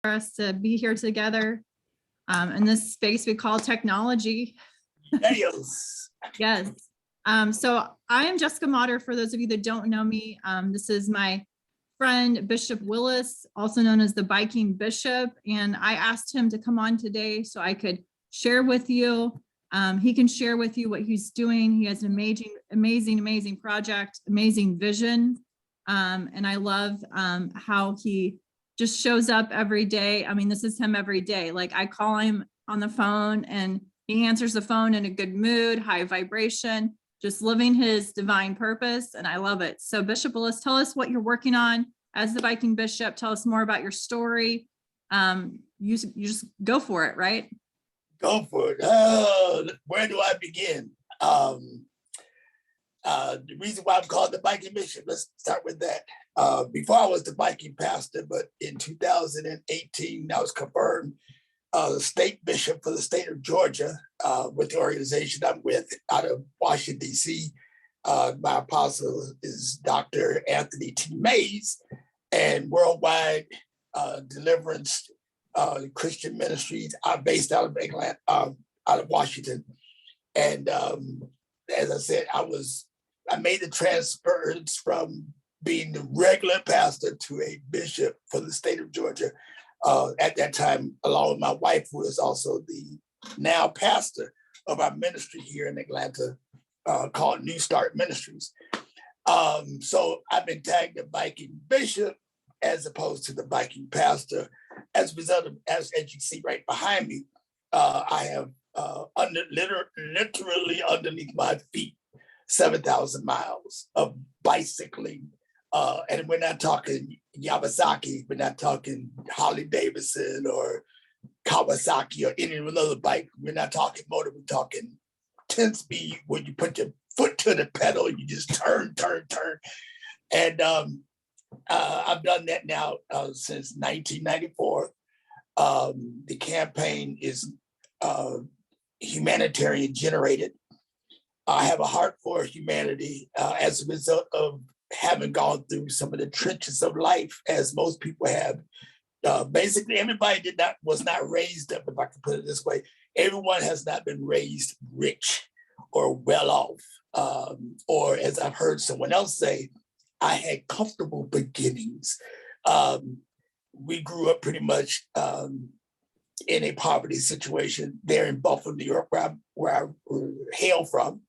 for us to be here together in this space we call technology. Yes. Yes. So I am Jessica Motter, for those of you that don't know me. This is my friend, Bishop Willis, also known as the Viking Bishop. And I asked him to come on today so I could share with you. He can share with you what he's doing. He has an amazing project, amazing vision. And I love how he just shows up every day. I mean, this is him every day. Like, I call him on the phone and he answers the phone in a good mood, high vibration, just living his divine purpose. And I love it. So Bishop Willis, tell us what you're working on as the Viking Bishop. Tell us more about your story. You just go for it, right? Go for it. Where do I begin? The reason why I'm called the Viking Bishop, let's start with that. Before I was the Viking pastor, but in 2018, I was confirmed the state bishop for the state of Georgia with the organization I'm with out of Washington, D.C. My apostle is Dr. Anthony T. Mays, and Worldwide Deliverance Christian Ministries are based out of England, out of Washington. And as I said, I made the transference from being the regular pastor to a bishop for the state of Georgia. At that time, along with my wife, who is also the now pastor of our ministry here in Atlanta, called New Start Ministries. So I've been tagged the Viking Bishop as opposed to the Viking pastor. As a result of, as you see right behind me, I have literally underneath my feet 7,000 miles of bicycling. And we're not talking Yawasaki, we're not talking Harley Davidson or Kawasaki or any other bike. We're not talking motor, we're talking 10 speed where you put your foot to the pedal, you just turn. And I've done that now since 1994. The campaign is humanitarian generated. I have a heart for humanity as a result of having gone through some of the trenches of life, as most people have. Basically, everybody was not raised up, if I can put it this way. Everyone has not been raised rich or well off, or as I've heard someone else say, I had comfortable beginnings. We grew up pretty much in a poverty situation there in Buffalo, New York, where I hail from.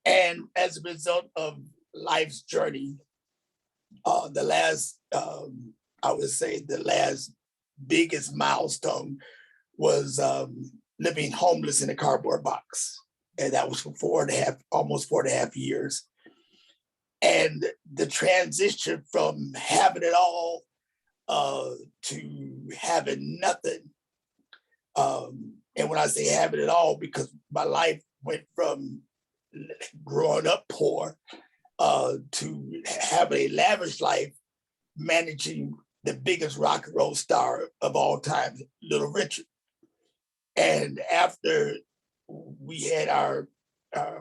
And as a result of life's journey, the last biggest milestone was living homeless in a cardboard box. And that was for almost 4.5 years. And the transition from having it all to having nothing. And when I say having it all, because my life went from growing up poor to have a lavish life, managing the biggest rock and roll star of all time, Little Richard. And after we had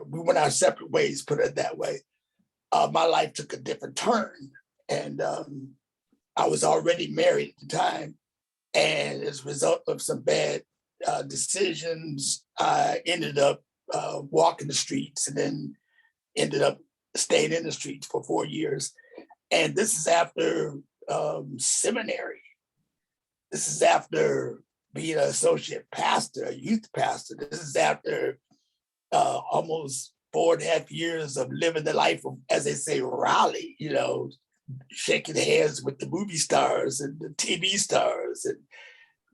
we went our separate ways, put it that way, my life took a different turn. And I was already married at the time. And as a result of some bad decisions, I ended up walking the streets and then ended up staying in the streets for 4 years. And this is after seminary. This is after being an associate pastor, a youth pastor. This is after almost 4.5 years of living the life of, as they say, Raleigh, shaking hands with the movie stars and the TV stars and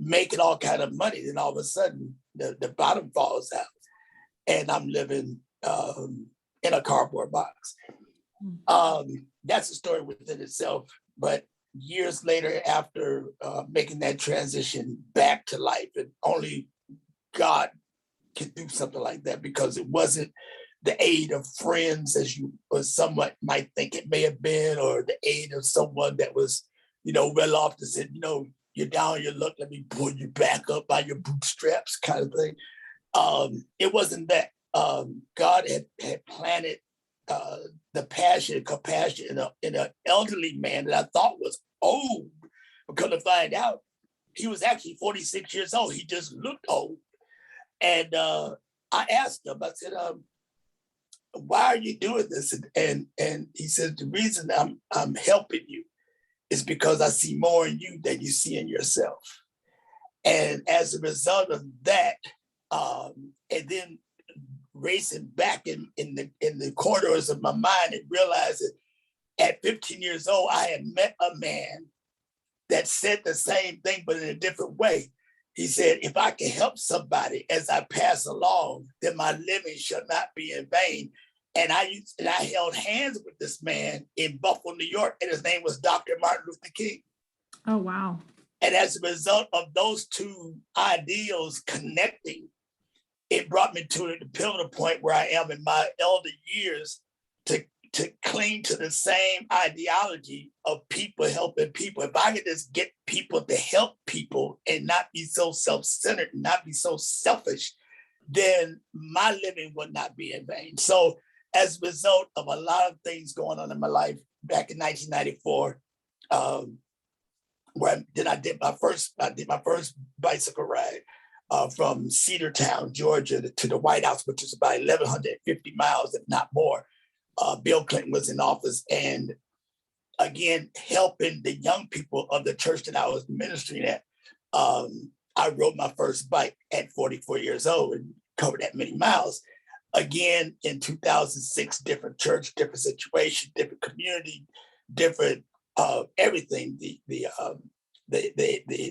making all kind of money. Then all of a sudden, the bottom falls out. And I'm living in a cardboard box. That's a story within itself. But years later, after making that transition back to life, and only God can do something like that, because it wasn't the aid of friends, as you or somewhat might think it may have been, or the aid of someone that was, well off that said, you're down your luck, let me pull you back up by your bootstraps kind of thing. It wasn't that. God had planted the passion and compassion in an elderly man that I thought was old. But come to find out, he was actually 46 years old. He just looked old. And I asked him, I said, why are you doing this? And he said, the reason I'm helping you is because I see more in you than you see in yourself. And as a result of that, and then racing back in the corridors of my mind and realizing at 15 years old, I had met a man that said the same thing, but in a different way. He said, if I can help somebody as I pass along, then my living shall not be in vain. And I held hands with this man in Buffalo, New York, and his name was Dr. Martin Luther King. Oh, wow. And as a result of those two ideals connecting, it brought me to the pivotal point where I am in my elder years to cling to the same ideology of people helping people. If I could just get people to help people and not be so self-centered and not be so selfish, then my living would not be in vain. So as a result of a lot of things going on in my life back in 1994, where I did my first bicycle ride from Cedartown, Georgia to the White House, which is about 1,150 miles, if not more. Bill Clinton was in office, and again, helping the young people of the church that I was ministering at. I rode my first bike at 44 years old and covered that many miles. Again, in 2006, different church, different situation, different community, different everything. The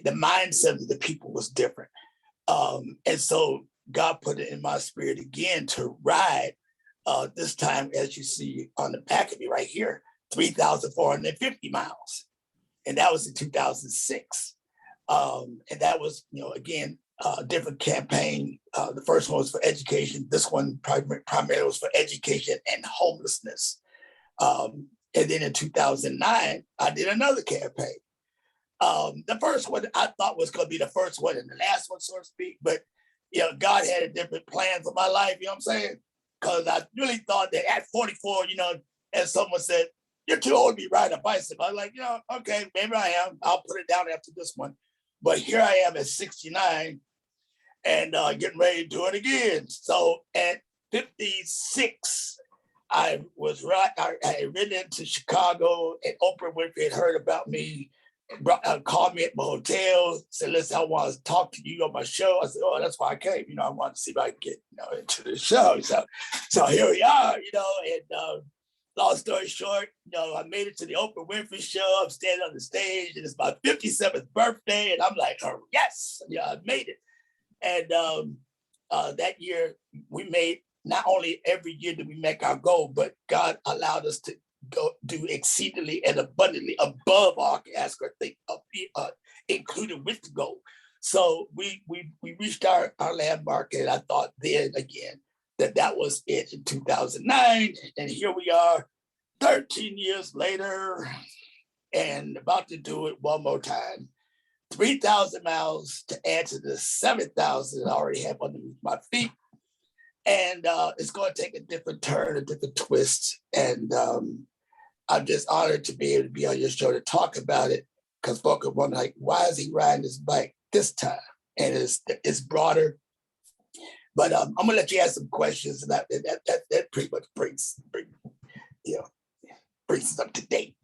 mindset of the people was different. And so God put it in my spirit again to ride. This time, as you see on the back of me right here, 3,450 miles. And that was in 2006. And that was, again, a different campaign. The first one was for education. This one primarily was for education and homelessness. And then in 2009, I did another campaign. The first one I thought was going to be the first one and the last one, so to speak. But, God had a different plan for my life, you know what I'm saying? Because I really thought that at 44, as someone said, you're too old to be riding a bicycle. I was like, okay, maybe I am. I'll put it down after this one. But here I am at 69 and getting ready to do it again. So at 56, I had ridden into Chicago, and Oprah Winfrey had heard about me, called me at my hotel, said, listen, I want to talk to you on my show. I said, oh, that's why I came. I wanted to see if I could get into the show. So here we are, and long story short, I made it to the Oprah Winfrey show. I'm standing on the stage, and it's my 57th birthday, and I'm like, oh, yes, I made it. And that year, we made, not only every year did we make our goal, but God allowed us to go do exceedingly and abundantly above all I can ask or think, included with the goal. So we reached our landmark, and I thought then again that was it in 2009, and here we are 13 years later and about to do it one more time. 3,000 miles to add to the 7,000 I already have underneath my feet. And it's going to take a different turn, a different twist. And I'm just honored to be able to be on your show to talk about it, because folks are wondering, like, why is he riding his bike this time? And it's broader. But I'm going to let you ask some questions, and that pretty much brings us up to date.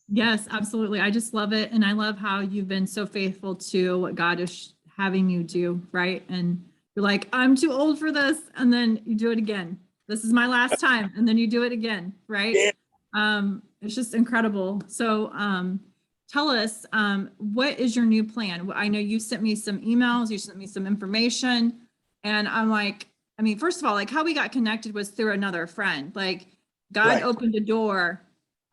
Yes, absolutely. I just love it. And I love how you've been so faithful to what God is having you do, right? And you're like, I'm too old for this. And then you do it again. This is my last time. And then you do it again, right? Yeah. It's just incredible. So tell us, what is your new plan? I know you sent me some emails, you sent me some information. And I'm like, first of all, like how we got connected was through another friend. Like God opened a door.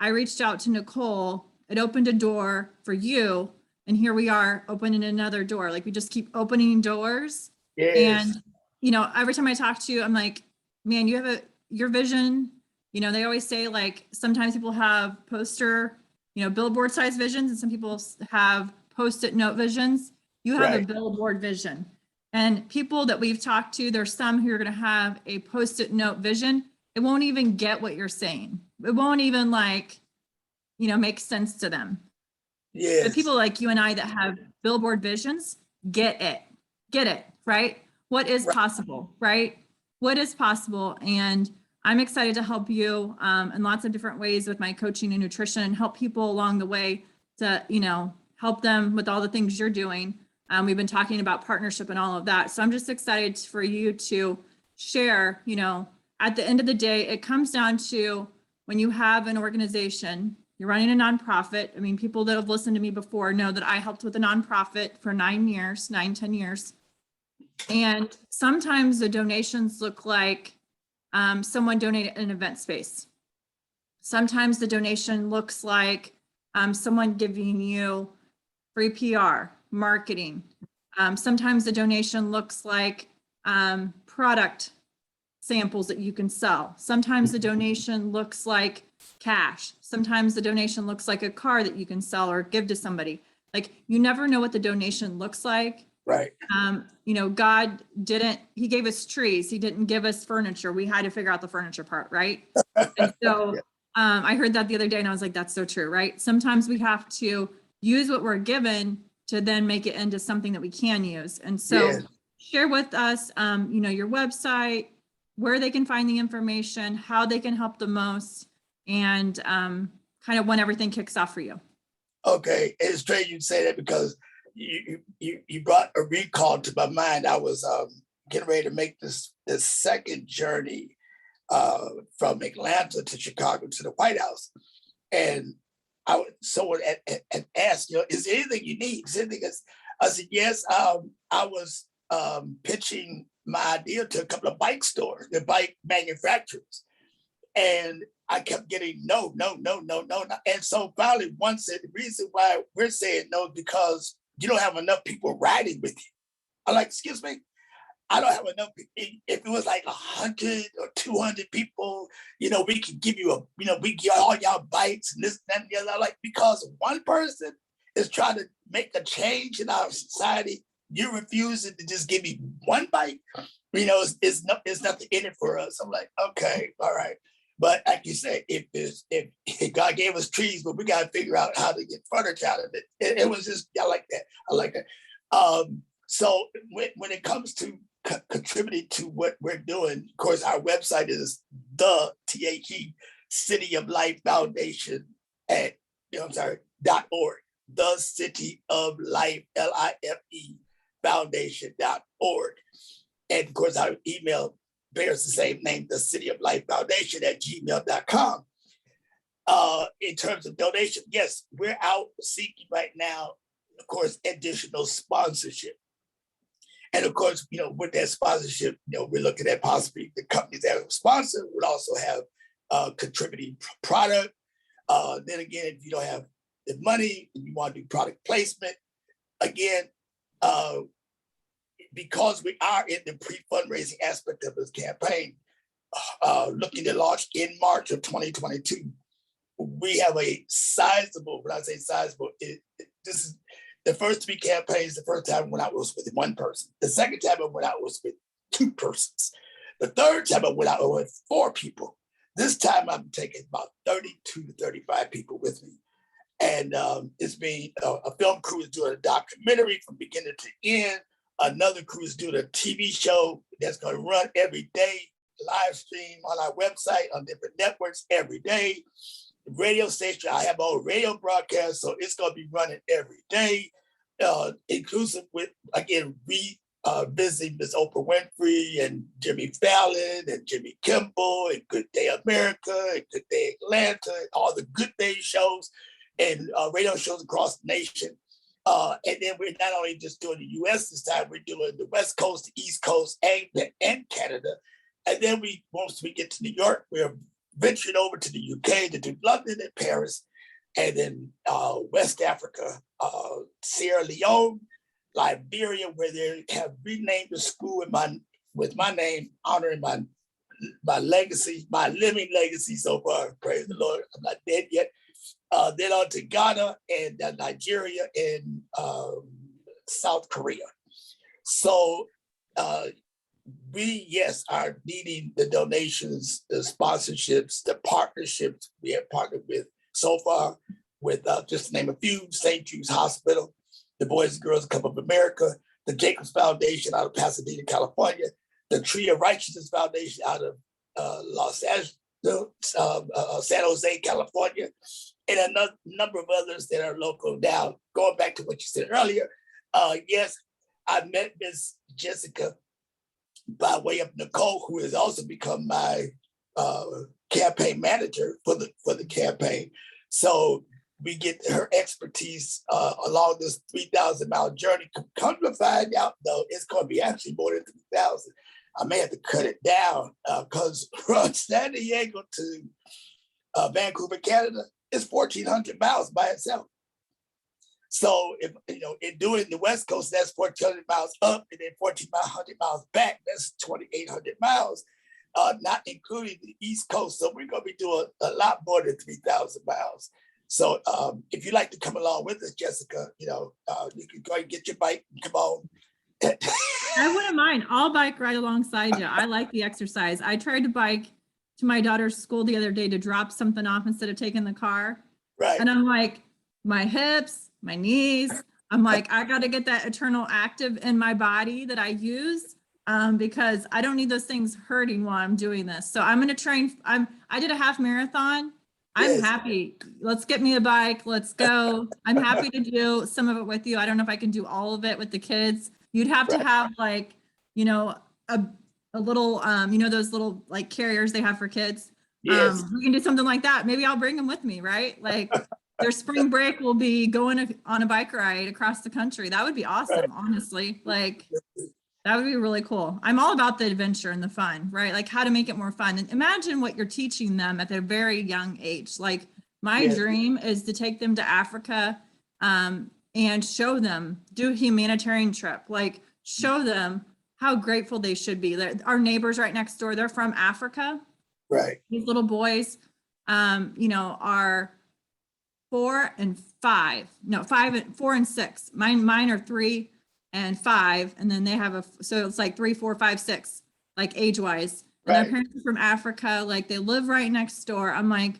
I reached out to Nicole. It opened a door for you. And here we are opening another door. Like we just keep opening doors. Yes. And, every time I talk to you, I'm like, man, you have your vision. They always say like, sometimes people have poster, billboard size visions, and some people have Post-it note visions. You have a billboard vision. And people that we've talked to, there's some who are going to have a Post-it note vision. It won't even get what you're saying. It won't even make sense to them. Yes. But people like you and I that have billboard visions get it, right? What is Right. possible, right? What is possible? And I'm excited to help you in lots of different ways with my coaching and nutrition and help people along the way to, help them with all the things you're doing. We've been talking about partnership and all of that. So I'm just excited for you to share, at the end of the day, it comes down to when you have an organization, you're running a nonprofit. I mean, people that have listened to me before know that I helped with a nonprofit for 10 years. And sometimes the donations look like someone donated an event space. Sometimes the donation looks like someone giving you free PR, marketing. Sometimes the donation looks like product samples that you can sell. Sometimes the donation looks like cash. Sometimes the donation looks like a car that you can sell or give to somebody. Like, you never know what the donation looks like. Right. God he gave us trees. He didn't give us furniture. We had to figure out the furniture part, right? And so I heard that the other day and I was like, that's so true, right? Sometimes we have to use what we're given to then make it into something that we can use. And so share with us, your website, where they can find the information, how they can help the most, and kind of when everything kicks off for you. Okay, it's strange you say that because you brought a recall to my mind. I was getting ready to make this second journey from Atlanta to Chicago to the White House, and someone had asked, is there anything you need? Is there anything I said, yes. I was pitching my idea to a couple of bike stores, the bike manufacturers, and I kept getting no. And so finally, one said, the reason why we're saying no is because you don't have enough people riding with you. I'm like, excuse me? I don't have enough. If it was like 100 or 200 people, we could give you we get all y'all bikes and this, that, and the other. Like, because one person is trying to make a change in our society, you're refusing to just give me one bike. It's nothing in it for us. I'm like, okay, all right. But like you said, if God gave us trees, but we got to figure out how to get furniture out of it. It was just, I like that. So when it comes to contributing to what we're doing, of course, our website is the City of Life Foundation .org. The City of Life, LIFE Foundation.org. And of course, our email bears the same name, the City of Life Foundation @gmail.com. In terms of donation, yes, we're out seeking right now, of course, additional sponsorship. And of course, with that sponsorship, we're looking at possibly the companies that are sponsored would also have contributing product. Then again, if you don't have the money and you want to do product placement, again, because we are in the pre-fundraising aspect of this campaign, looking to launch in March of 2022, we have a sizable, when I say sizable, this is the first 3 campaigns. The first time when I was with one person. The second time I went out was with 2 persons. The third time I went out with 4 people. This time I'm taking about 32 to 35 people with me. And it's been a film crew is doing a documentary from beginning to end. Another crew is doing a TV show that's going to run every day, live stream on our website, on different networks every day. Radio station, I have a radio broadcast, so it's going to be running every day, inclusive with, again, visiting Miss Oprah Winfrey and Jimmy Fallon and Jimmy Kimmel and Good Day America and Good Day Atlanta, and all the Good Day shows and radio shows across the nation. And then we're not only just doing the US this time, we're doing the West Coast, the East Coast, and Canada. And then once we get to New York, we're venturing over to the UK to do London and Paris, and then West Africa, Sierra Leone, Liberia, where they have renamed the school with my name, honoring my legacy, my living legacy so far. Praise the Lord, I'm not dead yet. Then on to Ghana and Nigeria and South Korea. So we, yes, are needing the donations, the sponsorships, the partnerships we have partnered with so far. with just to name a few, St. Jude's Hospital, the Boys and Girls Club of America, the Jacobs Foundation out of Pasadena, California, the Tree of Righteousness Foundation out of Los Angeles, San Jose, California, and a number of others that are local. Now, going back to what you said earlier, yes, I met Miss Jessica by way of Nicole, who has also become my campaign manager for the campaign. So we get her expertise along this 3,000-mile journey. Come to find out, though, it's going to be actually more than 3,000. I may have to cut it down because from San Diego to Vancouver, Canada, is 1,400 miles by itself. So if in doing the West Coast, that's 1,400 miles up, and then 1,400 miles back. That's 2,800 miles, not including the East Coast. So we're going to be doing a lot more than 3,000 miles. So if you'd like to come along with us, Jessica, you can go and get your bike and come on. I wouldn't mind. I'll bike right alongside you. I like the exercise. I tried to bike to my daughter's school the other day to drop something off instead of taking the car. Right. And I'm like, my hips, my knees, I'm like, I got to get that eternal active in my body that I use because I don't need those things hurting while I'm doing this. So I'm going to train. I did a half marathon. I'm happy. Let's get me a bike. Let's go. I'm happy to do some of it with you. I don't know if I can do all of it with the kids. You'd have to have like, a little, those little like carriers they have for kids. Yes. We can do something like that. Maybe I'll bring them with me, right? Like their spring break will be going on a bike ride across the country. That would be awesome, honestly. Like that would be really cool. I'm all about the adventure and the fun, right? Like how to make it more fun. And imagine what you're teaching them at their very young age. Like my dream is to take them to Africa and show them, do a humanitarian trip, like show them how grateful they should be. Our neighbors right next door, they're from Africa. Right. These little boys, are 4 and 5. No, 4 and 6. Mine are 3 and 5. And then they have so it's like 3, 4, 5, 6, like age wise. And their parents are from Africa. Like they live right next door. I'm like,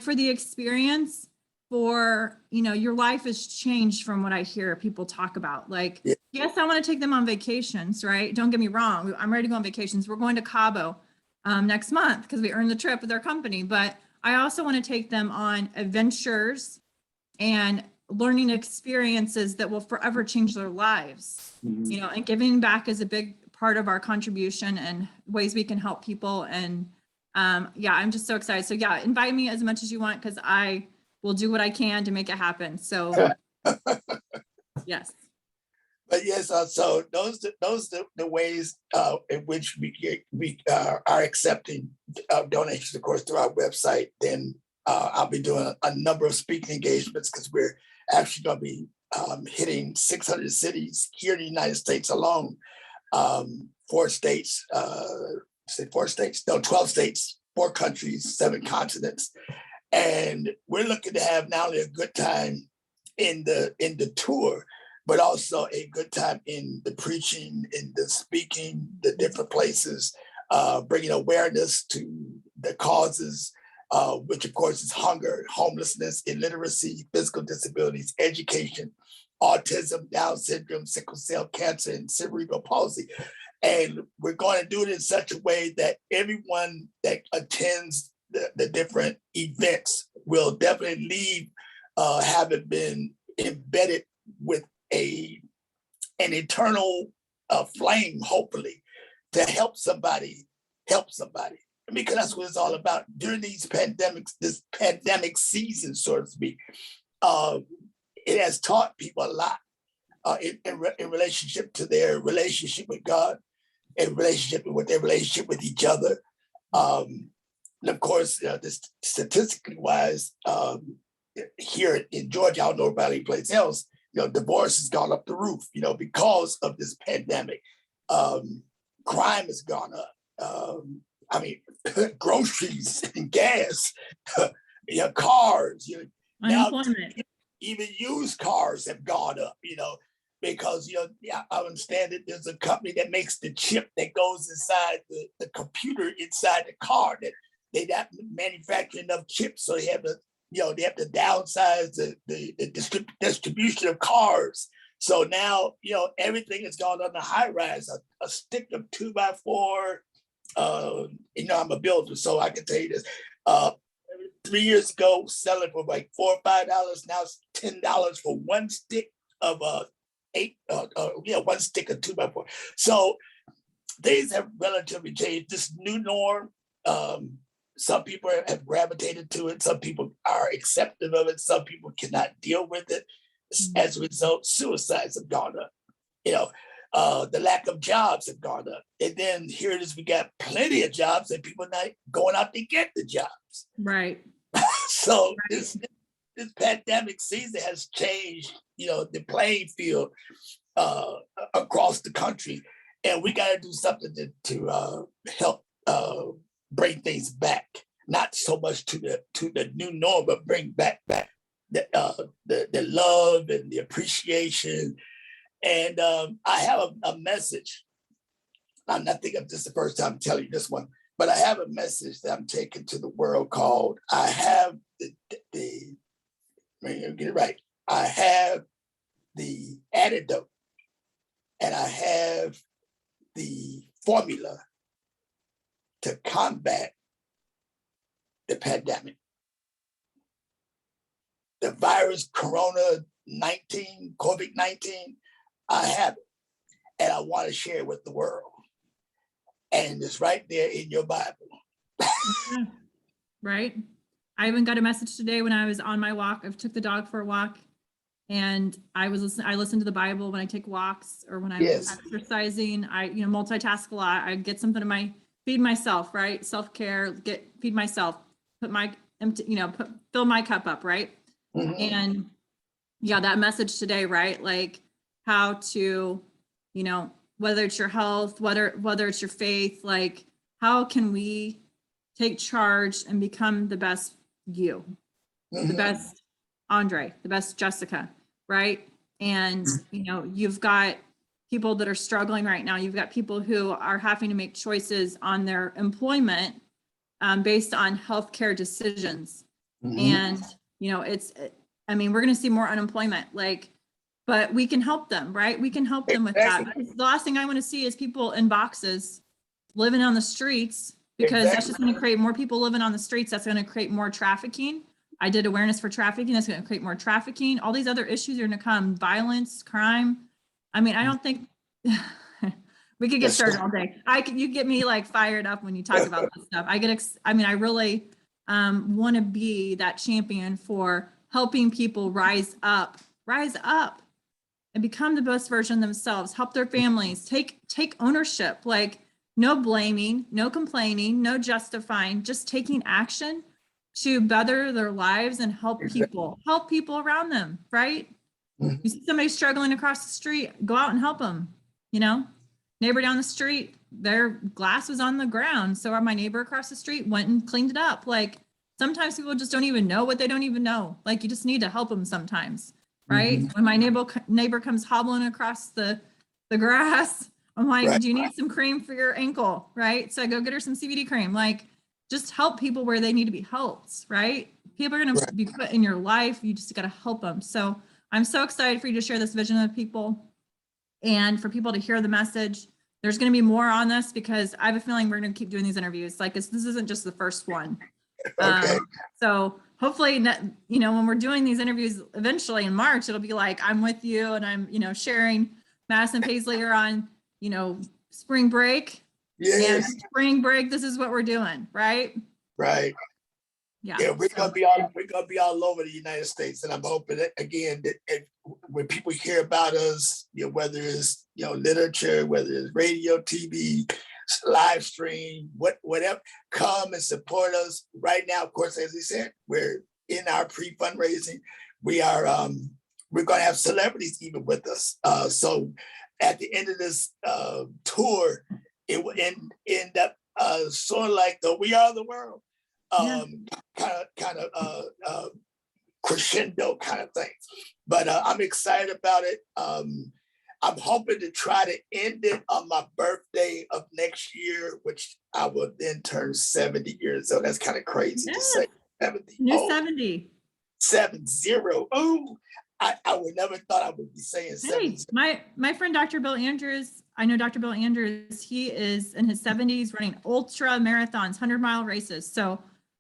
for the experience, for your life has changed from what I hear people talk about. Like, yes, I want to take them on vacations, right? Don't get me wrong. I'm ready to go on vacations. We're going to Cabo next month because we earned the trip with our company. But I also want to take them on adventures and learning experiences that will forever change their lives. And giving back is a big part of our contribution and ways we can help people. And I'm just so excited. So invite me as much as you want because I will do what I can to make it happen. So yes. But yes, so those are the ways in which we are accepting donations, of course, through our website. Then I'll be doing a number of speaking engagements because we're actually going to be hitting 600 cities here in the United States alone. 12 states, 4 countries, 7 continents. And we're looking to have not only a good time in the tour, but also a good time in the preaching, in the speaking, the different places, bringing awareness to the causes, which of course is hunger, homelessness, illiteracy, physical disabilities, education, autism, Down syndrome, sickle cell cancer, and cerebral palsy. And we're going to do it in such a way that everyone that attends the different events will definitely leave having been embedded with an eternal flame, hopefully, to help somebody, because that's what it's all about. During these pandemics, this pandemic season, so to speak, it has taught people a lot in relationship to their relationship with God, in relationship with their relationship with each other. And of course, statistically wise, here in Georgia, I don't know about any place else, divorce has gone up the roof, because of this pandemic. Crime has gone up. Groceries and gas, cars, unemployment. Even used cars have gone up, because, I understand that there's a company that makes the chip that goes inside the computer inside the car, that they not manufacture enough chips, so they have to they have to downsize the distribution of cars. So now, everything has gone on the high rise. A stick of 2x4. I'm a builder, so I can tell you this. 3 years ago, selling for like $4 or $5. Now it's $10 for one stick of one stick of 2x4. So things have relatively changed. This new norm. Some people have gravitated to it. Some people are accepting of it. Some people cannot deal with it. As a result, suicides have gone up. The lack of jobs have gone up. And then here it is, we got plenty of jobs and people not going out to get the jobs. Right. So this pandemic season has changed, the playing field across the country. And we got to do something to help bring things back, not so much to the new norm, but bring back the love and the appreciation. And I have a message. I'm not thinking this is the first time I'm telling you this one, but I have a message that I'm taking to the world called I have get it right. I have the antidote and I have the formula to combat the pandemic. The virus, COVID-19, I have it. And I want to share it with the world. And it's right there in your Bible. Right. I even got a message today when I was on my walk. I took the dog for a walk and I listen to the Bible when I take walks or when I'm exercising. I, multitask a lot. I get something to feed myself, right? Self-care, feed myself, fill my cup up, right? Mm-hmm. And yeah, that message today, right? Like how to, whether it's your health, whether it's your faith, like how can we take charge and become the best you, the best Andre, the best Jessica, right? And, you've got people that are struggling right now. You've got people who are having to make choices on their employment based on healthcare decisions. And, we're going to see more unemployment, but we can help them, right? We can help them with that. The last thing I want to see is people in boxes living on the streets, because that's just going to create more people living on the streets. That's going to create more trafficking. I did awareness for trafficking. That's going to create more trafficking. All these other issues are going to come, violence, crime. I don't think we could get started all day. You get me fired up when you talk about this stuff. I really want to be that champion for helping people rise up and become the best version of themselves, help their families, take ownership, no blaming, no complaining, no justifying, just taking action to better their lives and help people around them, right? You see somebody struggling across the street, go out and help them, neighbor down the street, their glass was on the ground. So my neighbor across the street went and cleaned it up. Sometimes people just don't even know what they don't even know. You just need to help them sometimes, right? When my neighbor comes hobbling across the grass, I'm like, right. Do you need some cream for your ankle, right? So I go get her some CBD cream. Just help people where they need to be helped, right? People are going to be put in your life. You just got to help them. So I'm so excited for you to share this vision with people and for people to hear the message. There's going to be more on this because I have a feeling we're going to keep doing these interviews. This isn't just the first one. Okay. So hopefully, when we're doing these interviews eventually in March, it'll be I'm with you and I'm, sharing. Madison Paisley are on, spring break. Yes. And spring break, this is what we're doing, right? Right. Yeah, we're gonna be all over the United States, and I'm hoping that again that when people hear about us, whether it's literature, whether it's radio, TV, live stream, whatever, come and support us. Right now, of course, as he said, we're in our pre-fundraising. We are we're gonna have celebrities even with us. So at the end of this tour, it will end up sort of like the We Are the World. Kind of crescendo kind of thing, but I'm excited about it. I'm hoping to try to end it on my birthday of next year, which I will then turn 70 years old. That's kind of crazy to say. 70. New 70. 7-0. Oh, I would never thought I would be saying Hey, 7-0. my friend, Dr. Bill Andrews, I know Dr. Bill Andrews, he is in his 70s running ultra marathons, 100-mile races. So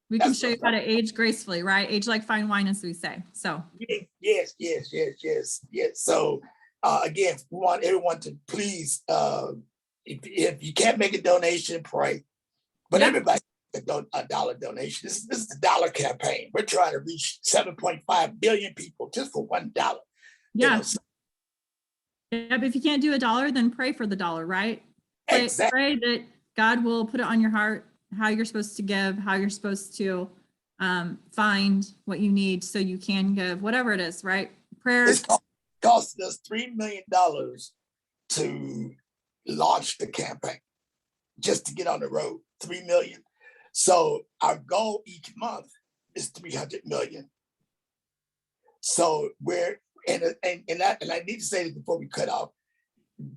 we can That's show you how to age gracefully, right? Age like fine wine, as we say. So Yes. So again, we want everyone to please, if you can't make a donation, pray. But Yeah. everybody a dollar donation. This is the dollar campaign. We're trying to reach 7.5 billion people just for $1. yeah. So Yeah, but if you can't do $1, then pray for the dollar, right? exactly. Pray that God will put it on your heart, how you're supposed to give, how you're supposed to find what you need so you can give, whatever it is, right? Prayer. It's costing us $3 million to launch the campaign, just to get on the road. 3 million. So our goal each month is 300 million. So we're and I need to say this before we cut off.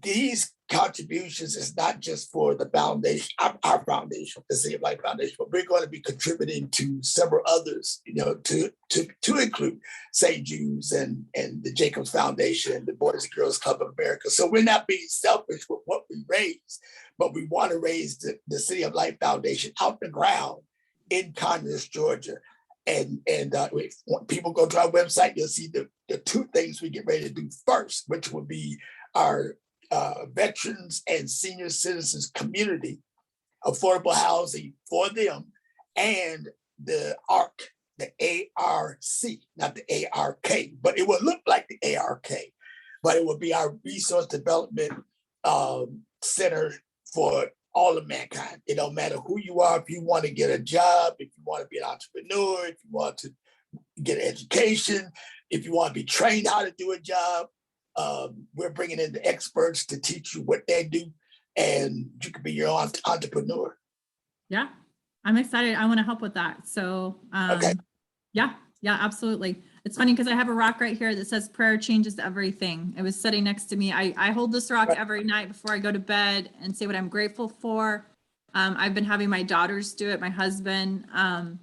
These contributions is not just for the foundation, our foundation, the City of Life Foundation, but we're going to be contributing to several others, to include St. Jude's and the Jacobs Foundation, the Boys and Girls Club of America. So we're not being selfish with what we raise, but we want to raise the City of Life Foundation out the ground in Conyers, Georgia. And when people go to our website, you'll see the two things we get ready to do first, which will be our veterans and senior citizens community, affordable housing for them, and the ARC, the A-R-C, not the A-R-K, but it will look like the A-R-K, but it will be our resource development center for all of mankind. It don't matter who you are, if you want to get a job, if you want to be an entrepreneur, if you want to get an education, if you want to be trained how to do a job, we're bringing in the experts to teach you what they do, and you can be your own entrepreneur. Yeah, I'm excited. I want to help with that. So Okay. Yeah, absolutely. It's funny because I have a rock right here that says prayer changes everything. It was sitting next to me. I hold this rock every night before I go to bed and say what I'm grateful for. I've been having my daughters do it, my husband. And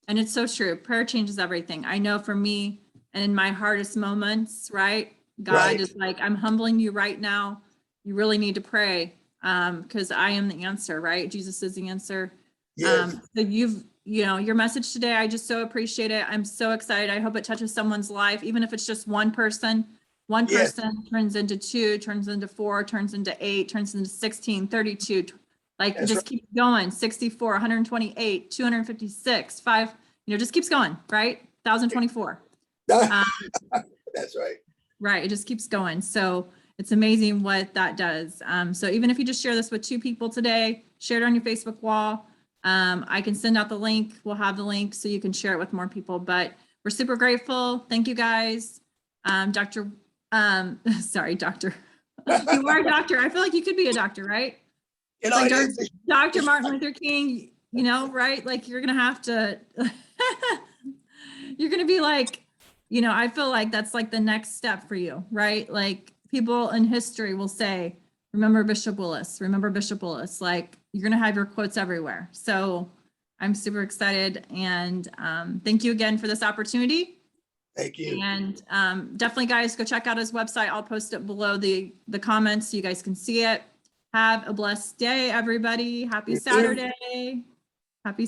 it's so true. Prayer changes everything. I know for me and in my hardest moments, right? God is like, I'm humbling you right now. You really need to pray because I am the answer, right? Jesus is the answer. Yes. So your message today, I just so appreciate it. I'm so excited. I hope it touches someone's life, even if it's just one person. One person turns into 2, turns into 4, turns into 8, turns into 16, 32. Like it just keeps going. 64, 128, 256, 5, just keeps going, right? 1,024. That's right. Right. It just keeps going. So it's amazing what that does. So even if you just share this with 2 people today, share it on your Facebook wall. I can send out the link. We'll have the link so you can share it with more people, but we're super grateful. Thank you guys. Doctor. You are a doctor. I feel like you could be a doctor, right? Like Dr. Martin Luther King, right? Like you're going to have to, you're going to be like, I feel like that's like the next step for you, right? Like people in history will say, remember Bishop Willis, like you're going to have your quotes everywhere. So I'm super excited. And thank you again for this opportunity. Thank you. And definitely guys, go check out his website. I'll post it below the comments so you guys can see it. Have a blessed day, everybody. Happy Saturday. Happy Saturday.